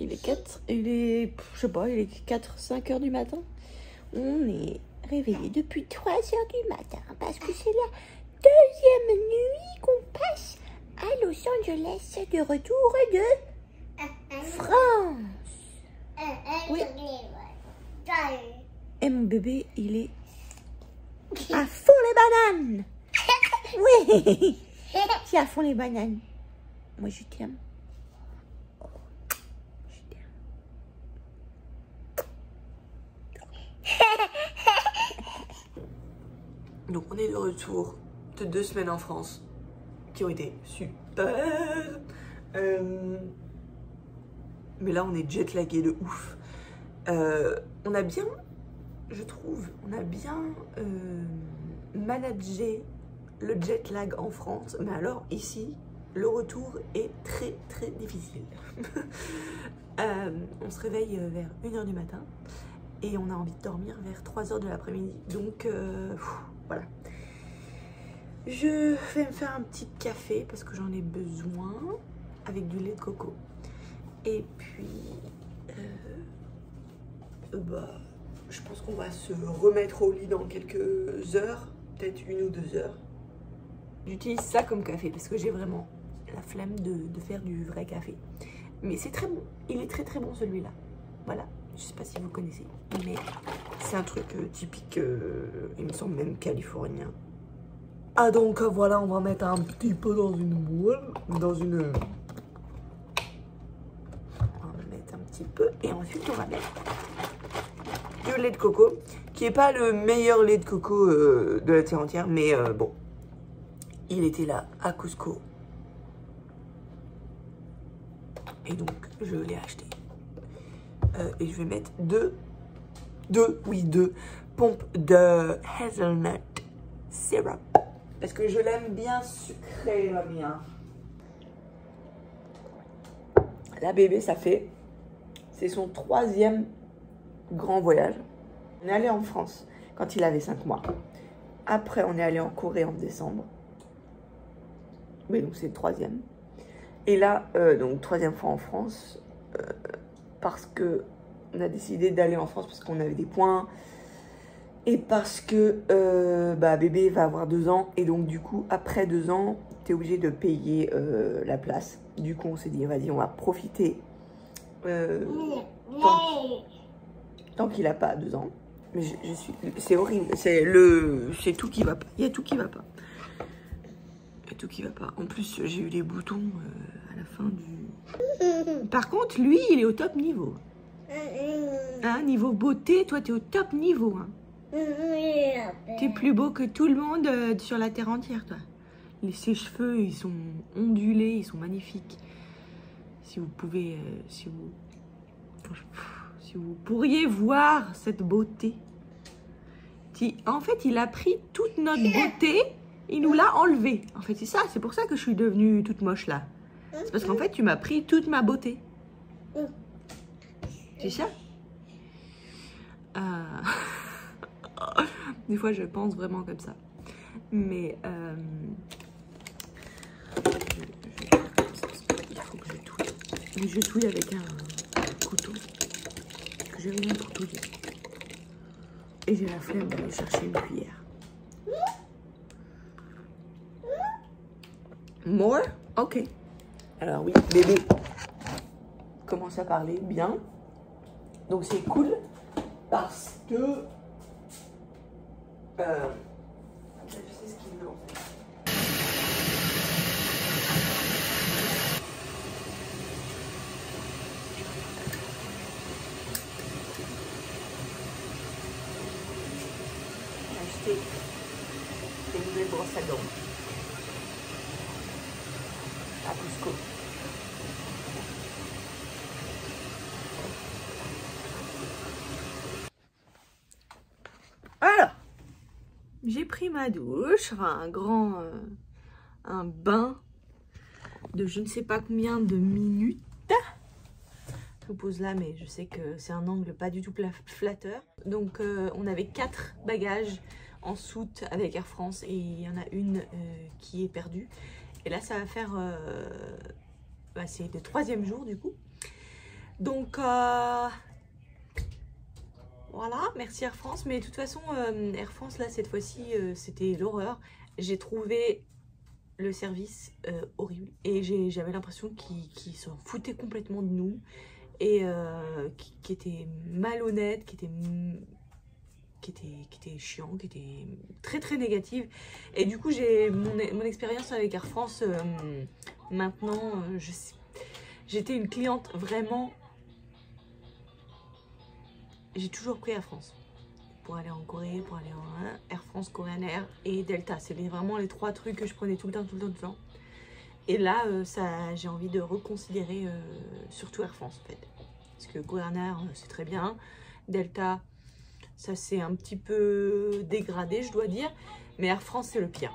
Il est 4, je sais pas, il est 4-5 heures du matin. On est réveillé depuis 3 heures du matin parce que c'est la deuxième nuit qu'on passe à Los Angeles de retour de France. Oui. Et mon bébé, il est à fond les bananes. Oui. C'est à fond les bananes. Moi, je t'aime. Donc on est de retour de 2 semaines en France qui ont été super. Mais là on est jet lagué de ouf. On a bien, je trouve, on a bien managé le jet lag en France. Mais alors ici, le retour est très très difficile. On se réveille vers 1 h du matin. Et on a envie de dormir vers 3 h de l'après-midi. Donc, voilà. Je vais me faire un petit café parce que j'en ai besoin. Avec du lait de coco. Et puis, je pense qu'on va se remettre au lit dans quelques heures. Peut-être 1 ou 2 heures. J'utilise ça comme café parce que j'ai vraiment la flemme de faire du vrai café. Mais c'est très bon. Il est très très bon celui-là. Voilà. Je sais pas si vous connaissez, mais c'est un truc typique, il me semble même californien. Ah donc voilà, on va mettre un petit peu dans une boule, on va mettre un petit peu et ensuite on va mettre du lait de coco, qui est pas le meilleur lait de coco de la terre entière, mais bon, il était là à Costco et donc je l'ai acheté. Et je vais mettre deux pompes de hazelnut syrup. Parce que je l'aime bien sucré, la mienne. La bébé, c'est son 3e grand voyage. On est allé en France quand il avait 5 mois. Après, on est allé en Corée en décembre. Mais donc, c'est le 3e. Et là, donc, 3e fois en France. Parce que on a décidé d'aller en France parce qu'on avait des points et parce que bébé va avoir 2 ans et donc du coup après 2 ans t'es obligé de payer la place. Du coup on s'est dit vas-y on va profiter tant qu'il a pas 2 ans. Mais c'est horrible, c'est tout qui va pas. Il y a tout qui va pas. Il y a tout qui va pas. En plus j'ai eu des boutons à la fin du. Par contre, lui, il est au top niveau. Hein, niveau beauté, toi, t'es au top niveau. Hein. T'es plus beau que tout le monde sur la terre entière, toi. Ses cheveux, ils sont ondulés, ils sont magnifiques. Si vous pouvez, si vous pourriez voir cette beauté. En fait, il a pris toute notre beauté, il nous l'a enlevée. En fait, c'est ça, c'est pour ça que je suis devenue toute moche là. C'est parce qu'en fait, tu m'as pris toute ma beauté. C'est ça? Des fois, je pense vraiment comme ça. Mais il faut que je touille. Mais je touille avec un couteau. Parce que j'ai rien pour touiller. Et j'ai la flemme d'aller chercher une cuillère. More? Ok. Alors oui, bébé commence à parler bien. Donc c'est cool parce que je sais ce qu'il veut en fait. J'ai acheté des nouvelles brosses à dents à Costco. Alors, j'ai pris ma douche, enfin un bain de je ne sais pas combien de minutes. Je vous pose là, mais je sais que c'est un angle pas du tout flatteur. Donc, on avait 4 bagages en soute avec Air France et il y en a une qui est perdue. Et là, ça va faire c'est le 3e jour du coup. Donc voilà, merci Air France. Mais de toute façon, Air France, là, cette fois-ci, c'était l'horreur. J'ai trouvé le service horrible. Et j'avais l'impression qu'ils s'en foutaient complètement de nous. Et qui était malhonnête, qui était chiant, qui était très très négative. Et du coup, j'ai mon expérience avec Air France, maintenant, j'étais une cliente vraiment... J'ai toujours pris Air France pour aller en Corée, pour aller en Air France, Korean Air et Delta. C'est vraiment les 3 trucs que je prenais tout le temps. Et là, j'ai envie de reconsidérer surtout Air France en fait. Parce que Korean Air, c'est très bien. Delta, ça s'est un petit peu dégradé, je dois dire. Mais Air France, c'est le pire.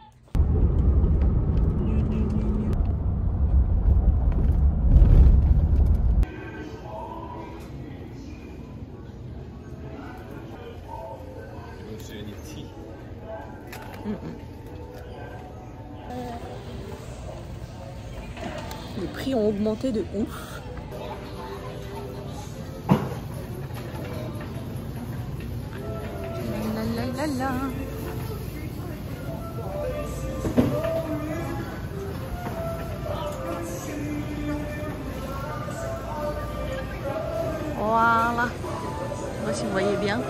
Les prix ont augmenté de ouf. La la la la. Voilà. Moi, si vous voyez bien.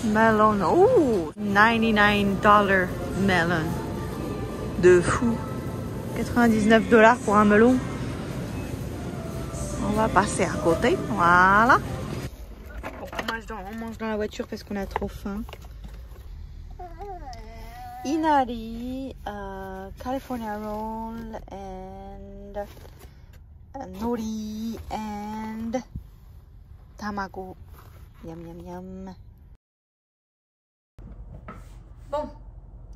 Melon, oh, $99 melon. De fou. 99 $ pour un melon. On va passer à côté, voilà. On mange dans la voiture parce qu'on a trop faim. Inari, California roll and nori and tamago. Yum yum yum. Bon,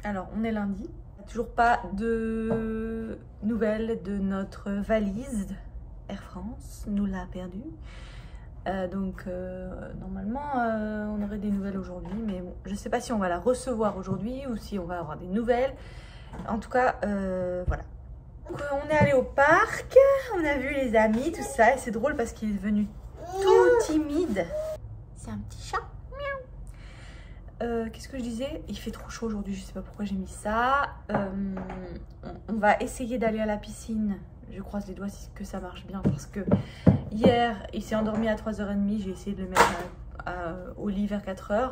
alors on est lundi. Toujours pas de nouvelles de notre valise. Air France nous l'a perdue. Normalement on aurait des nouvelles aujourd'hui, mais bon, je sais pas si on va la recevoir aujourd'hui ou si on va avoir des nouvelles. En tout cas, voilà. Donc, on est allé au parc, on a vu les amis, tout ça, et c'est drôle parce qu'il est devenu tout timide. C'est un petit chat. Qu'est-ce que je disais? Il fait trop chaud aujourd'hui, je sais pas pourquoi j'ai mis ça. On va essayer d'aller à la piscine. Je croise les doigts que ça marche bien parce que hier il s'est endormi à 3h30. J'ai essayé de le mettre au lit vers 4h.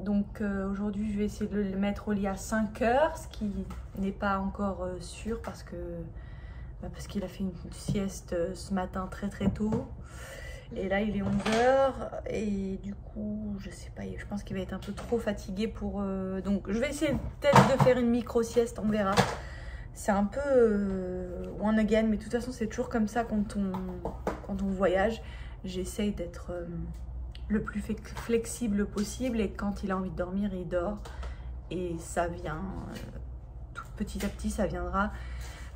Donc aujourd'hui je vais essayer de le mettre au lit à 5h, ce qui n'est pas encore sûr parce qu'il a fait une sieste ce matin très très tôt. Et là il est 11h et du coup je sais pas, je pense qu'il va être un peu trop fatigué pour... Donc je vais essayer peut-être de faire une micro sieste, on verra. C'est un peu one again, mais de toute façon c'est toujours comme ça quand on voyage. J'essaye d'être le plus flexible possible et quand il a envie de dormir, il dort. Et ça vient, tout petit à petit ça viendra.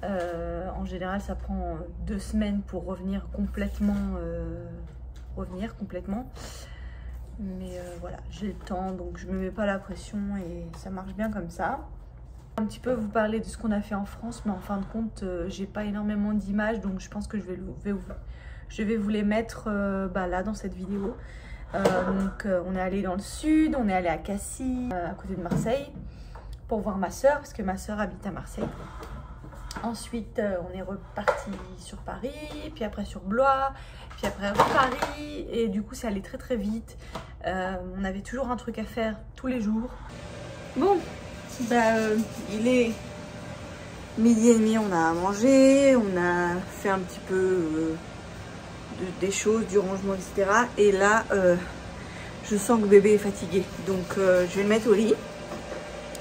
En général ça prend 2 semaines pour revenir complètement. Mais voilà, j'ai le temps donc je me mets pas la pression et ça marche bien comme ça. Un petit peu vous parler de ce qu'on a fait en France, mais en fin de compte j'ai pas énormément d'images, donc je pense que je vais vous les mettre là dans cette vidéo. On est allé dans le sud, on est allé à Cassis, à côté de Marseille, pour voir ma soeur parce que ma soeur habite à Marseille. Ensuite on est reparti sur Paris, puis après sur Blois, puis après Paris, et du coup c'est allé très très vite. On avait toujours un truc à faire tous les jours. Bon, il est 12h30, on a mangé, on a fait un petit peu des choses, du rangement, etc. Et là, je sens que bébé est fatigué. Donc, je vais le mettre au lit.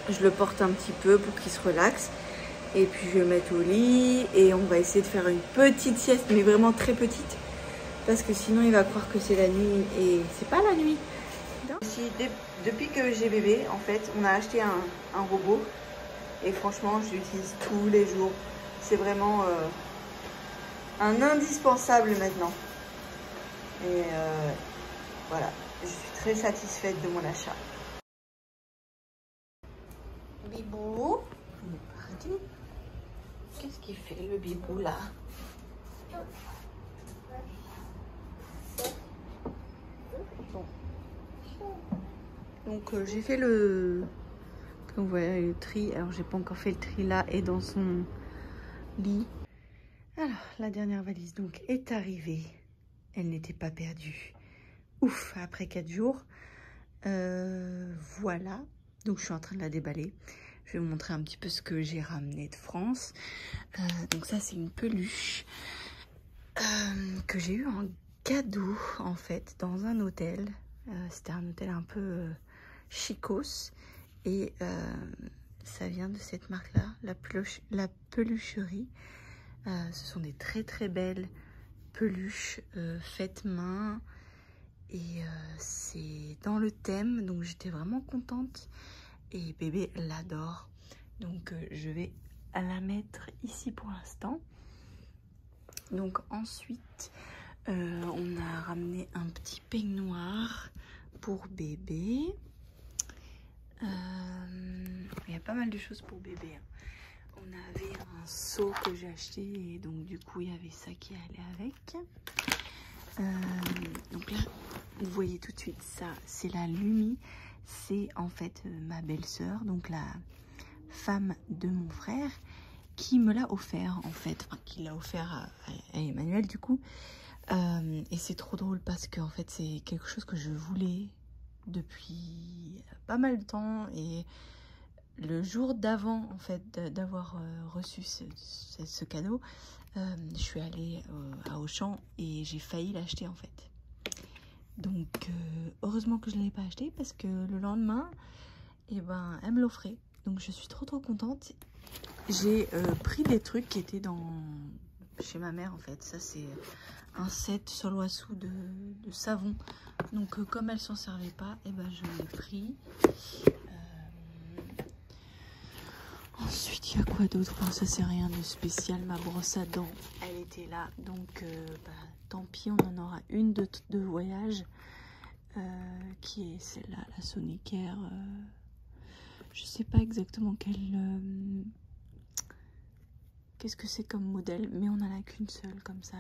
Je le porte un petit peu pour qu'il se relaxe. Et puis, je vais le mettre au lit. Et on va essayer de faire une petite sieste, mais vraiment très petite. Parce que sinon, il va croire que c'est la nuit. Et c'est pas la nuit. Depuis que j'ai bébé, en fait, on a acheté un robot. Et franchement, je l'utilise tous les jours. C'est vraiment un indispensable maintenant. Et voilà, je suis très satisfaite de mon achat. Bibou, qu'est-ce qu'il fait le bibou là? Bon. Donc j'ai fait le, comme vous voyez, le tri. Alors j'ai pas encore fait le tri là et dans son lit. Alors la dernière valise donc est arrivée. Elle n'était pas perdue. Ouf, après 4 jours. Voilà. Donc je suis en train de la déballer. Je vais vous montrer un petit peu ce que j'ai ramené de France. Donc ça c'est une peluche que j'ai eu en cadeau en fait dans un hôtel. C'était un hôtel un peu chicos et ça vient de cette marque là, la pelucherie. Ce sont des très très belles peluches faites main et c'est dans le thème, donc j'étais vraiment contente et bébé l'adore, donc je vais la mettre ici pour l'instant. Donc ensuite on a ramené un petit peignoir pour bébé. Il y a pas mal de choses pour bébé, hein. On avait un seau que j'ai acheté et donc du coup il y avait ça qui allait avec. Donc là vous voyez tout de suite, ça c'est la Lumi. C'est en fait ma belle-sœur, donc la femme de mon frère, qui me l'a offert en fait, enfin qui l'a offert à Emmanuel du coup. Et c'est trop drôle parce que en fait c'est quelque chose que je voulais depuis pas mal de temps et le jour d'avant en fait d'avoir reçu ce cadeau, je suis allée à Auchan et j'ai failli l'acheter en fait. Donc heureusement que je ne l'ai pas acheté parce que le lendemain et ben elle me l'offrait, donc je suis trop contente. J'ai pris des trucs qui étaient chez ma mère en fait. Ça c'est un set Solwasu de savon, donc comme elle s'en servait pas, et ben je l'ai pris. Ensuite, il y a quoi d'autre? Enfin, ça, c'est rien de spécial. Ma brosse à dents, elle était là. Donc, tant pis, on en aura une de voyage. Qui est celle-là, la Sonicare. Je sais pas exactement qu'est-ce que c'est comme modèle. Mais on en a qu'une seule, comme ça.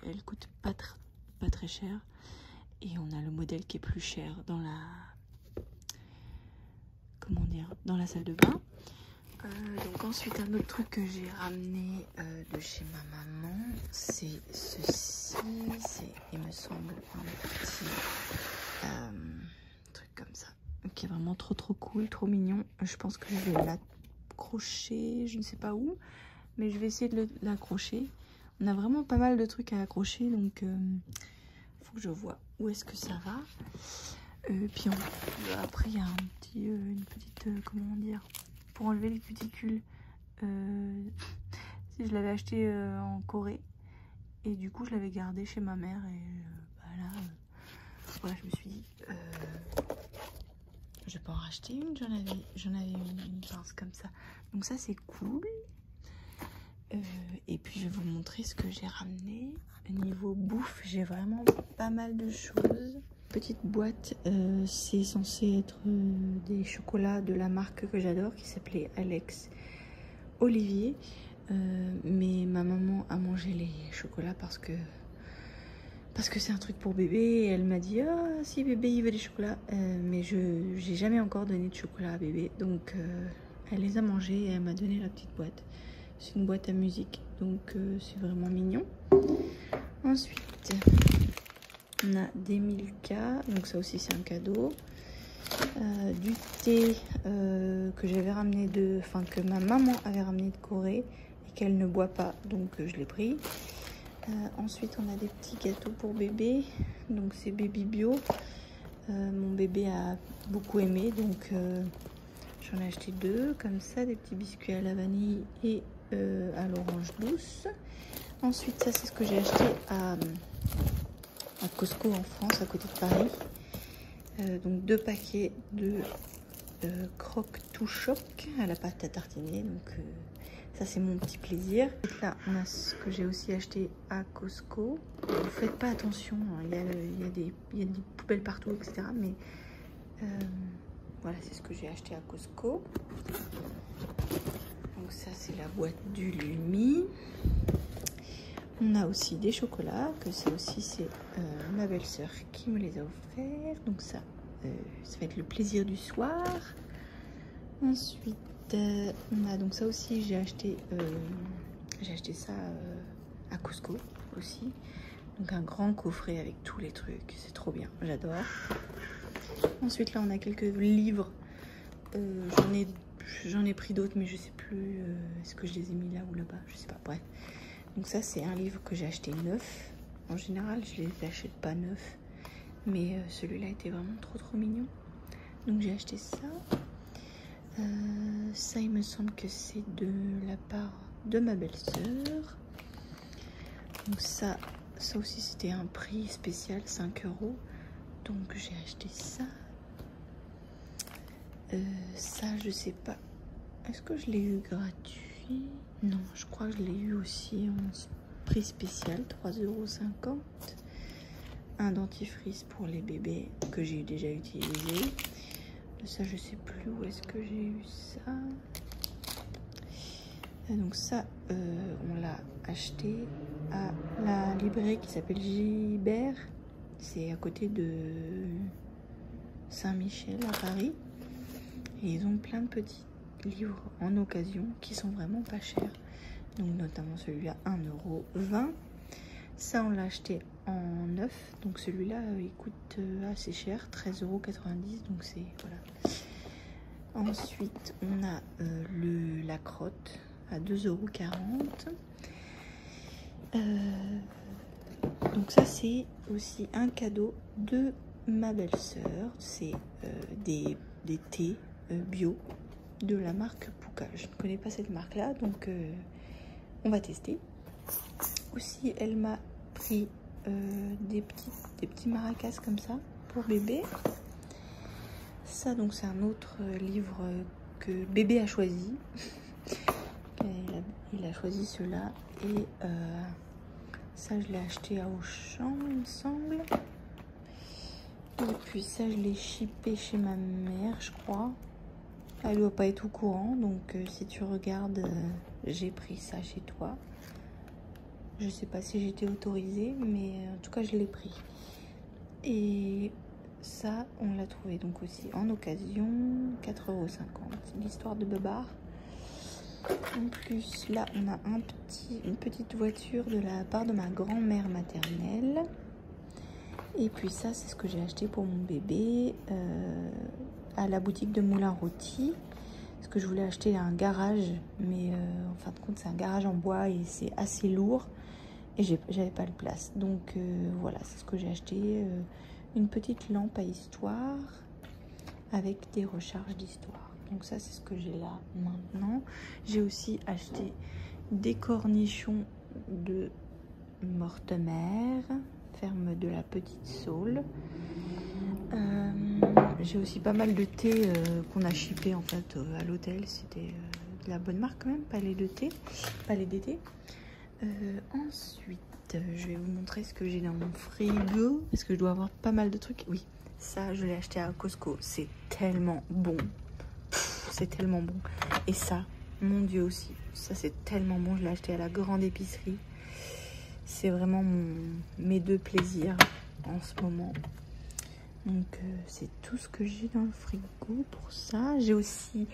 Elle coûte pas très cher. Et on a le modèle qui est plus cher dans la... Comment dire? Dans la salle de bain. Donc ensuite un autre truc que j'ai ramené de chez ma maman, c'est ceci, c'est il me semble un petit truc comme ça, qui est vraiment trop cool, trop mignon. Je pense que je vais l'accrocher, je ne sais pas où, mais je vais essayer de l'accrocher. On a vraiment pas mal de trucs à accrocher, donc faut que je vois où est-ce que ça va. Puis après il y a une petite comment dire, pour enlever les cuticules. Si je l'avais acheté en Corée et du coup je l'avais gardé chez ma mère et là voilà, je me suis dit je vais pas en racheter une. J'en avais une pince comme ça, donc ça c'est cool. Et puis je vais vous montrer ce que j'ai ramené. Niveau bouffe, j'ai vraiment pas mal de choses. Petite boîte, c'est censé être des chocolats de la marque que j'adore qui s'appelait Alex Olivier, mais ma maman a mangé les chocolats parce que c'est un truc pour bébé et elle m'a dit ah si bébé il veut des chocolats, mais j'ai jamais encore donné de chocolat à bébé, donc elle les a mangés et elle m'a donné la petite boîte. C'est une boîte à musique, donc c'est vraiment mignon. Ensuite on a des Milka, donc ça aussi c'est un cadeau. Du thé que j'avais ramené que ma maman avait ramené de Corée et qu'elle ne boit pas, donc je l'ai pris. Ensuite on a des petits gâteaux pour bébé, donc c'est Baby Bio. Mon bébé a beaucoup aimé, donc j'en ai acheté 2 comme ça, des petits biscuits à la vanille et à l'orange douce. Ensuite ça c'est ce que j'ai acheté à Costco en France, à côté de Paris. Donc 2 paquets de croque tout choc à la pâte à tartiner, donc Ça, c'est mon petit plaisir. Là, on a ce que j'ai aussi acheté à Costco. Vous faites pas attention, hein. Il y a des poubelles partout, etc. Mais voilà, c'est ce que j'ai acheté à Costco. Donc ça, c'est la boîte du Lumi. On a aussi des chocolats, que ça aussi, c'est ma belle-sœur qui me les a offerts. Donc ça va être le plaisir du soir. Ensuite, on a donc ça aussi, j'ai acheté ça à Costco aussi. Donc un grand coffret avec tous les trucs, c'est trop bien, j'adore. Ensuite là on a quelques livres, j'en ai pris d'autres mais je sais plus, est-ce que je les ai mis là ou là-bas, je sais pas, bref. Donc ça c'est un livre que j'ai acheté neuf. En général je les achète pas neufs, mais celui-là était vraiment trop mignon. Donc j'ai acheté ça. Ça il me semble que c'est de la part de ma belle-sœur. Donc ça aussi c'était un prix spécial, 5 €. Donc j'ai acheté ça. Ça je sais pas, est-ce que je l'ai eu gratuit? Non, je crois que je l'ai eu aussi en prix spécial, 3,50 €. Un dentifrice pour les bébés que j'ai déjà utilisé. Ça je sais plus où est-ce que j'ai eu ça. Et donc ça on l'a acheté à la librairie qui s'appelle Gibert. C'est à côté de Saint-Michel à Paris. Et ils ont plein de petits livres en occasion qui sont vraiment pas chers. Donc notamment celui-là 1,20 €. Ça on l'a acheté en neuf. Donc celui-là il coûte assez cher, 13,90 €. Donc c'est voilà. Ensuite on a la crotte à 2,40 €. Donc ça c'est aussi un cadeau de ma belle-sœur. C'est des thés bio de la marque Pouka. Je ne connais pas cette marque là, donc on va tester. Aussi elle m'a pris des petits maracas comme ça pour bébé. Ça donc c'est un autre livre que bébé a choisi. Il a choisi cela et ça je l'ai acheté à Auchan il me semble. Et puis ça je l'ai shippé chez ma mère je crois. Elle doit pas être au courant, donc si tu regardes, j'ai pris ça chez toi. Je sais pas si j'étais autorisée, mais en tout cas je l'ai pris. Et ça on l'a trouvé donc aussi en occasion, 4,50 €. L'histoire de Babar. En plus là on a une petite voiture de la part de ma grand-mère maternelle. Et puis ça c'est ce que j'ai acheté pour mon bébé à la boutique de Moulin Rôti. Parce que je voulais acheter un garage, mais en fin de compte c'est un garage en bois et c'est assez lourd et j'avais pas de place. Donc voilà, c'est ce que j'ai acheté, une petite lampe à histoire avec des recharges d'histoire. Donc ça c'est ce que j'ai là maintenant. J'ai aussi acheté des cornichons de Mortemer, ferme de la Petite Saule. J'ai aussi pas mal de thé qu'on a shippé en fait à l'hôtel. C'était de la bonne marque quand même, palais de thé, palais d'été. Ensuite je vais vous montrer ce que j'ai dans mon frigo, parce que je dois avoir pas mal de trucs. Oui, ça je l'ai acheté à Costco, c'est tellement bon. C'est tellement bon. Et ça, mon Dieu aussi, ça c'est tellement bon, je l'ai acheté à la grande épicerie. C'est vraiment mes deux plaisirs en ce moment. Donc c'est tout ce que j'ai dans le frigo pour ça. J'ai aussi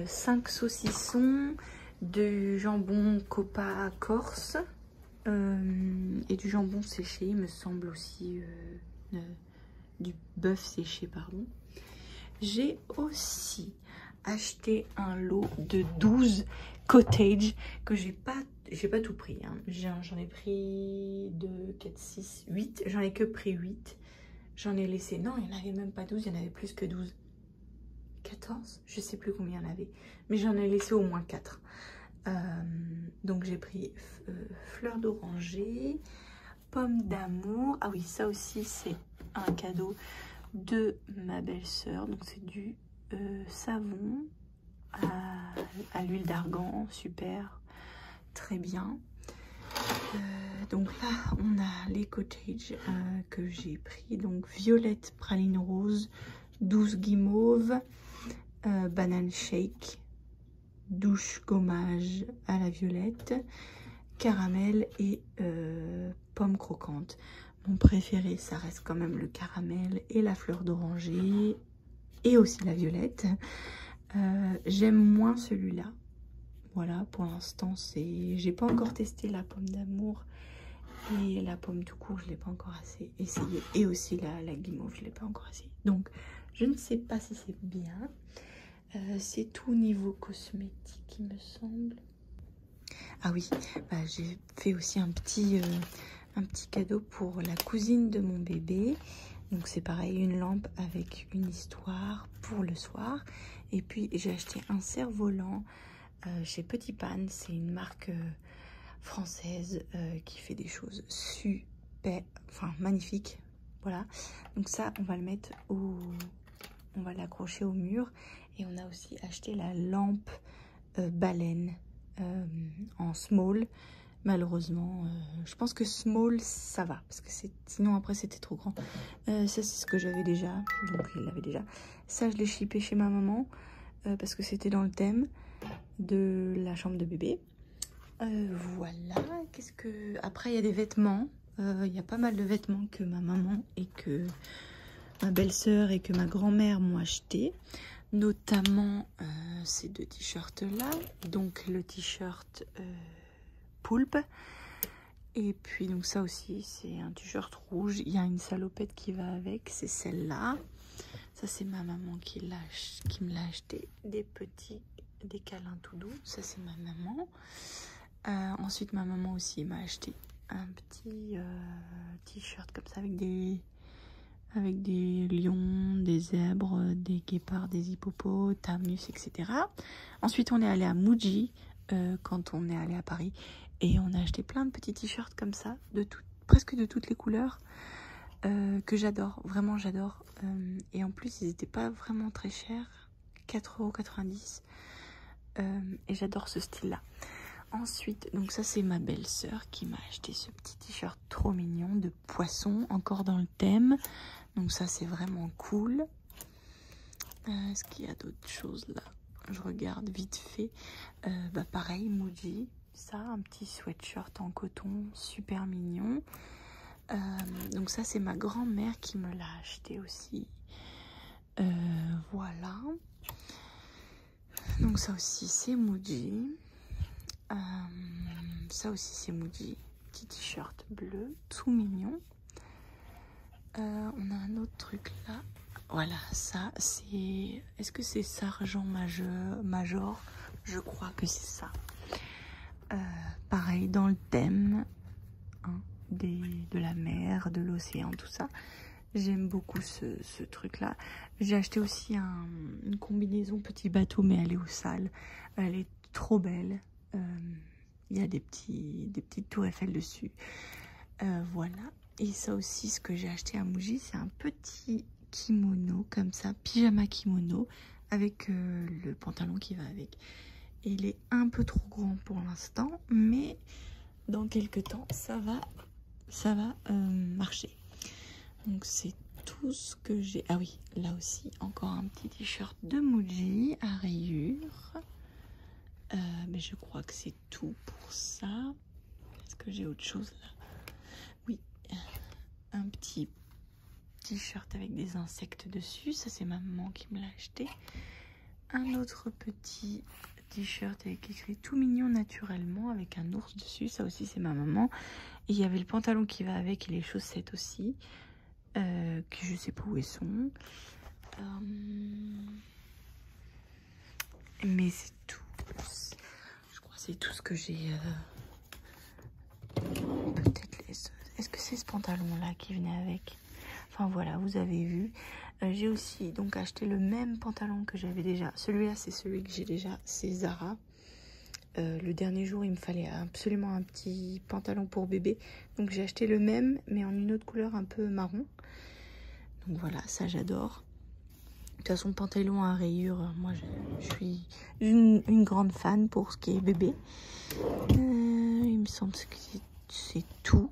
5 saucissons, du jambon Copa Corse et du jambon séché, il me semble aussi, du bœuf séché, pardon. J'ai aussi acheté un lot de 12 cottage que j'ai pas tout pris, hein. J'en ai pris 2, 4, 6, 8. J'en ai que pris 8. J'en ai laissé... Non, il n'y en avait même pas 12. Il y en avait plus que 12. 14, je sais plus combien il y en avait. Mais j'en ai laissé au moins 4. Donc j'ai pris fleur d'oranger, pomme d'amour. Ah oui, ça aussi c'est un cadeau de ma belle-sœur. Donc c'est du savon à l'huile d'argan, super, très bien. Donc là, on a les cottages que j'ai pris. Donc violette praline rose, 12 guimauve, banane shake, douche gommage à la violette, caramel et pomme croquante. Mon préféré, ça reste quand même le caramel et la fleur d'oranger et aussi la violette. J'aime moins celui-là. Voilà, pour l'instant, j'ai pas encore testé la pomme d'amour et la pomme tout court, je l'ai pas encore assez essayé. Et aussi la guimauve, je l'ai pas encore essayé. Donc, je ne sais pas si c'est bien. C'est tout niveau cosmétique, il me semble. Ah oui, bah, j'ai fait aussi un petit cadeau pour la cousine de mon bébé. Donc c'est pareil, une lampe avec une histoire pour le soir. Et puis j'ai acheté un cerf-volant chez Petit Pan. C'est une marque française qui fait des choses super, enfin magnifiques. Voilà. Donc ça, on va le mettre on va l'accrocher au mur. Et on a aussi acheté la lampe baleine en small. Malheureusement, je pense que small ça va parce que sinon après c'était trop grand. Ça c'est ce que j'avais déjà, donc il l'avait déjà. Ça je l'ai shippé chez ma maman parce que c'était dans le thème de la chambre de bébé. Voilà, qu'est-ce que... Après il y a des vêtements, il y a pas mal de vêtements que ma maman et que ma belle-sœur et que ma grand-mère m'ont acheté. Notamment ces deux t-shirts là, donc le t-shirt poulpe, et puis donc ça aussi c'est un t-shirt rouge, il y a une salopette qui va avec, c'est celle-là. Ça c'est ma maman qui me l'a acheté, des câlins tout doux, ça c'est ma maman. Ensuite ma maman aussi m'a acheté un petit t-shirt comme ça avec des lions, des zèbres, des guépards, des hippopotamus, etc. Ensuite on est allé à Muji quand on est allé à Paris. Et on a acheté plein de petits t-shirts comme ça, presque de toutes les couleurs, que j'adore, vraiment j'adore. Et en plus, ils n'étaient pas vraiment très chers, 4,90 €. Et j'adore ce style-là. Ensuite, donc ça c'est ma belle-sœur qui m'a acheté ce petit t-shirt trop mignon de poisson, encore dans le thème. Donc ça c'est vraiment cool. Est-ce qu'il y a d'autres choses là? Je regarde vite fait. Bah pareil, Muji. Ça, un petit sweatshirt en coton super mignon. Donc ça c'est ma grand-mère qui me l'a acheté aussi. Voilà. Donc ça aussi c'est Muji. Ça aussi c'est Muji. Petit t-shirt bleu, tout mignon. On a un autre truc là. Voilà, ça c'est... Est-ce que c'est Sargent Major? Je crois que c'est ça. Pareil dans le thème hein, de la mer, de l'océan, tout ça. J'aime beaucoup ce truc là. J'ai acheté aussi une combinaison petit bateau, mais elle est au sale. Elle est trop belle. Il y a des petites tours Eiffel dessus. Voilà. Et ça aussi, ce que j'ai acheté à Muji, c'est un petit kimono comme ça, pyjama kimono avec le pantalon qui va avec. Et il est un peu trop grand pour l'instant, mais dans quelques temps, ça va marcher. Donc c'est tout ce que j'ai. Ah oui, là aussi, encore un petit t-shirt de Muji à rayures. Mais je crois que c'est tout pour ça. Est-ce que j'ai autre chose là? Oui, un petit t-shirt avec des insectes dessus. Ça, c'est ma maman qui me l'a acheté. Un autre petit t-shirt avec écrit tout mignon naturellement avec un ours dessus. Ça aussi, c'est ma maman. Et il y avait le pantalon qui va avec et les chaussettes aussi. Que je sais pas où elles sont. Mais c'est tout. Je crois que c'est tout ce que j'ai. Peut-être les... Est-ce que c'est ce pantalon-là qui venait avec? Enfin voilà, vous avez vu. J'ai aussi donc acheté le même pantalon que j'avais déjà. Celui-là, c'est celui que j'ai déjà. C'est Zara. Le dernier jour, il me fallait absolument un petit pantalon pour bébé. Donc j'ai acheté le même, mais en une autre couleur un peu marron. Donc voilà, ça j'adore. toute façon, pantalon à rayures, moi je suis une grande fan pour ce qui est bébé. Il me semble que c'est tout.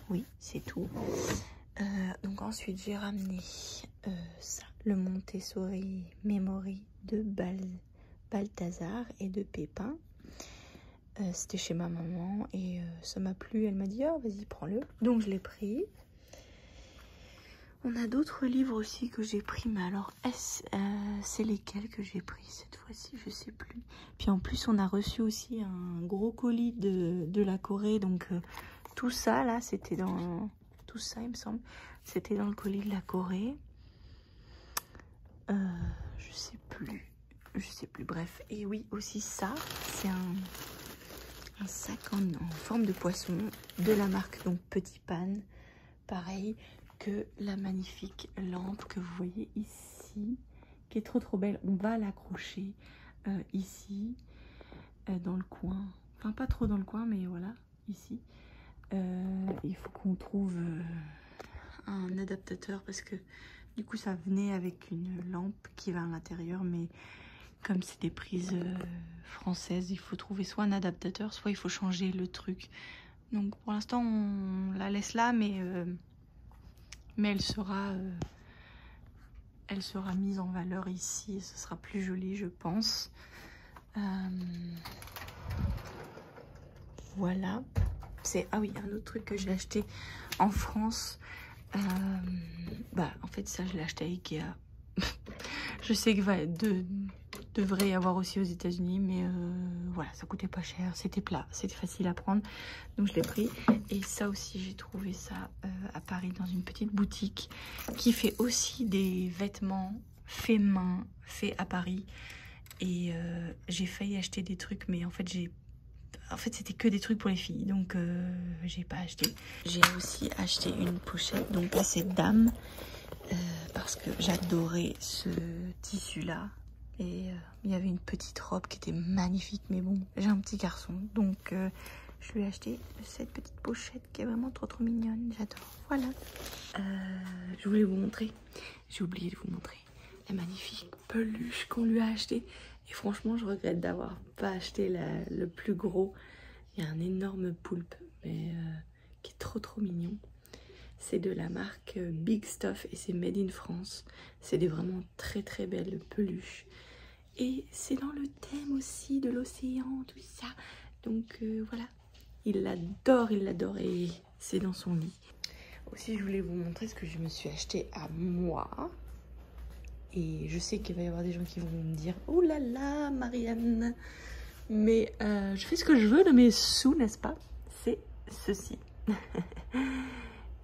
Oui, c'est tout. Donc ensuite, j'ai ramené ça, le Montessori Memory de Balthazar et de Pépin. C'était chez ma maman et ça m'a plu. Elle m'a dit, oh, vas-y, prends-le. Donc je l'ai pris. On a d'autres livres aussi que j'ai pris, mais alors c'est lesquels que j'ai pris cette fois-ci, je sais plus. Puis en plus, on a reçu aussi un gros colis de la Corée, donc tout ça là, c'était dans tout ça, il me semble, c'était dans le colis de la Corée. Je sais plus. Bref, et oui aussi ça, c'est un sac en forme de poisson de la marque donc Petit Pan, pareil. Que la magnifique lampe que vous voyez ici, qui est trop belle. On va l'accrocher ici, dans le coin. Enfin, pas trop dans le coin, mais voilà, ici. Il faut qu'on trouve un adaptateur parce que du coup, ça venait avec une lampe qui va à l'intérieur, mais comme c'est des prises françaises, il faut trouver soit un adaptateur, soit il faut changer le truc. Donc, pour l'instant, on la laisse là, mais elle sera mise en valeur ici et ce sera plus joli, je pense. Voilà. Ah oui, un autre truc que j'ai acheté en France. En fait, ça, je l'ai acheté à Ikea. Je sais que devrait y avoir aussi aux États-Unis, mais voilà, ça coûtait pas cher, c'était plat, c'était facile à prendre, donc je l'ai pris. Et ça aussi, j'ai trouvé ça à Paris dans une petite boutique qui fait aussi des vêtements faits main, faits à Paris. Et j'ai failli acheter des trucs, mais en fait c'était que des trucs pour les filles, donc j'ai pas acheté. J'ai aussi acheté une pochette, donc là c'est dame. Parce que j'adorais ce tissu là et il y avait une petite robe qui était magnifique, mais bon, j'ai un petit garçon donc je lui ai acheté cette petite pochette qui est vraiment trop mignonne, j'adore. Voilà, je voulais vous montrer, j'ai oublié de vous montrer la magnifique peluche qu'on lui a acheté et franchement je regrette d'avoir pas acheté le plus gros. Il y a un énorme poulpe mais qui est trop mignon. C'est de la marque Big Stuff et c'est made in France. C'est des vraiment très belles peluches. Et c'est dans le thème aussi de l'océan, tout ça. Donc voilà, il l'adore et c'est dans son lit. Aussi, je voulais vous montrer ce que je me suis acheté à moi. Et je sais qu'il va y avoir des gens qui vont me dire « Oh là là, Marianne !» Mais je fais ce que je veux de mes sous, n'est-ce pas? C'est ceci.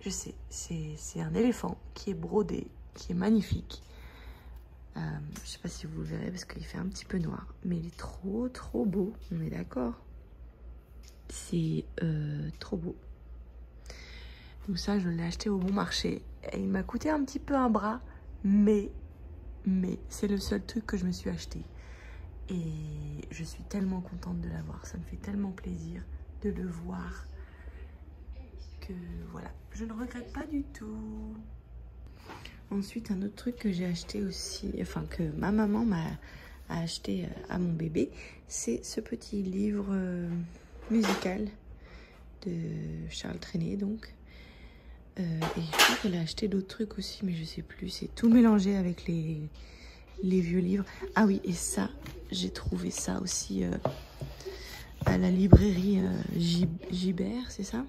Je sais, c'est un éléphant qui est brodé, qui est magnifique. Je sais pas si vous le verrez parce qu'il fait un petit peu noir, mais il est trop beau, on est d'accord? C'est trop beau. Donc ça, je l'ai acheté au bon marché. Et il m'a coûté un petit peu un bras, mais c'est le seul truc que je me suis acheté. Et je suis tellement contente de l'avoir, ça me fait tellement plaisir de le voir. Que voilà, je ne regrette pas du tout. Ensuite, un autre truc que j'ai acheté aussi, enfin que ma maman m'a acheté à mon bébé, c'est ce petit livre musical de Charles Trenet donc. Et je crois qu'elle a acheté d'autres trucs aussi, mais je sais plus. C'est tout mélangé avec les vieux livres. Ah oui, et ça, j'ai trouvé ça aussi à la librairie Gibert, c'est ça?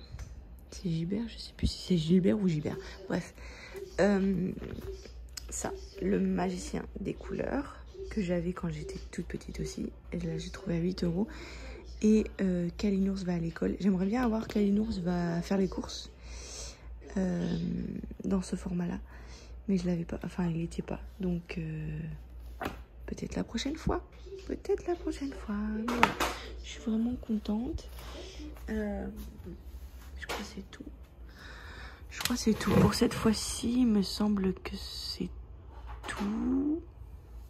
C'est Gibert, je sais plus si c'est Gilbert ou Gibert. Bref, ça, le magicien des couleurs que j'avais quand j'étais toute petite aussi. Et là, j'ai trouvé à 8 €. Et Kalinours va à l'école. J'aimerais bien avoir Kalinours va faire les courses dans ce format-là, mais je l'avais pas. Enfin, il n'était pas. Donc peut-être la prochaine fois. Peut-être la prochaine fois. Voilà. Je suis vraiment contente. Je crois que c'est tout. Je crois que c'est tout pour cette fois-ci. Il me semble que c'est tout.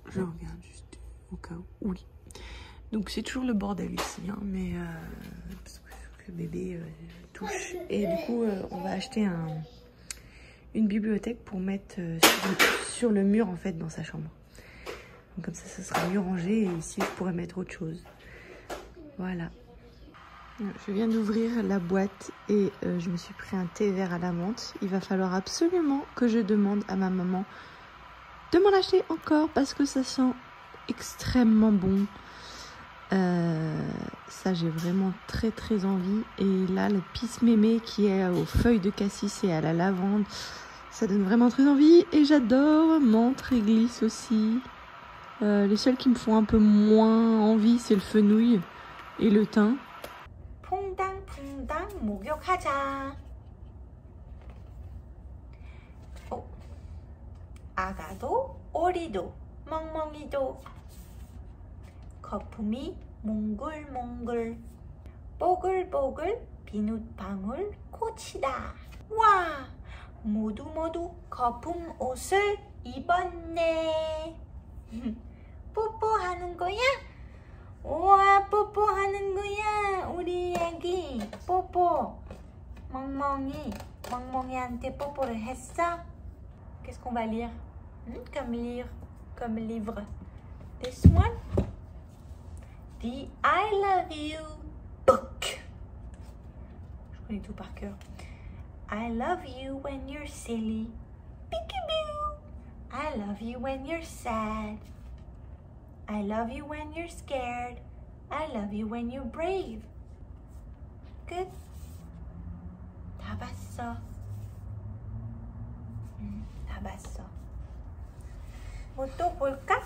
Je regarde juste au cas où. Oui. Donc c'est toujours le bordel ici, hein, mais parce que le bébé touche. Et du coup, on va acheter une bibliothèque pour mettre sur le mur en fait dans sa chambre. Donc, comme ça sera mieux rangé et ici je pourrais mettre autre chose. Voilà. Je viens d'ouvrir la boîte et je me suis pris un thé vert à la menthe. Il va falloir absolument que je demande à ma maman de m'en acheter encore parce que ça sent extrêmement bon. Ça j'ai vraiment très très envie. Et là le pisse mémé qui est aux feuilles de cassis et à la lavande, ça donne vraiment très envie. Et j'adore menthe réglisse aussi. Les seuls qui me font un peu moins envie c'est le fenouil et le thym. 퐁당퐁당 목욕하자. 아가도 오리도 멍멍이도 거품이 몽글몽글 뽀글뽀글 비눗방울 꽃이다. 와, 모두 거품 옷을 입었네. 뽀뽀하는 거야? 우와, 뽀뽀하는 거야 우리 애기. 뽀뽀. 멍멍이한테 뽀뽀를 했어? Qu'est-ce qu'on va lire? Comme livre. This one? The I Love You book. Je connais tout par cœur. I love you when you're silly. Peekaboo. I love you when you're sad. I love you when you're scared. I love you when you're brave. Good. 다 봤어. 다 봤어. 뭐 또 볼까?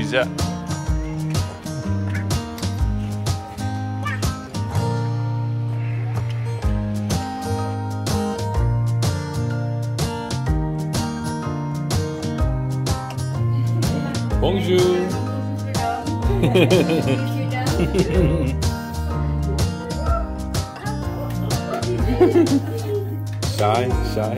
시작. Bonjour. Shy, shy.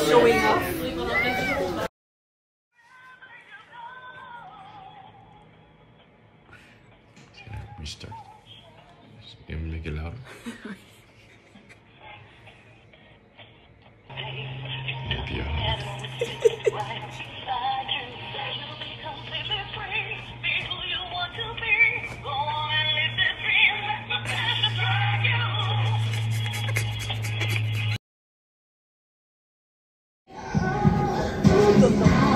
Showing off. Restart. Even make it louder. Maybe Tout autant.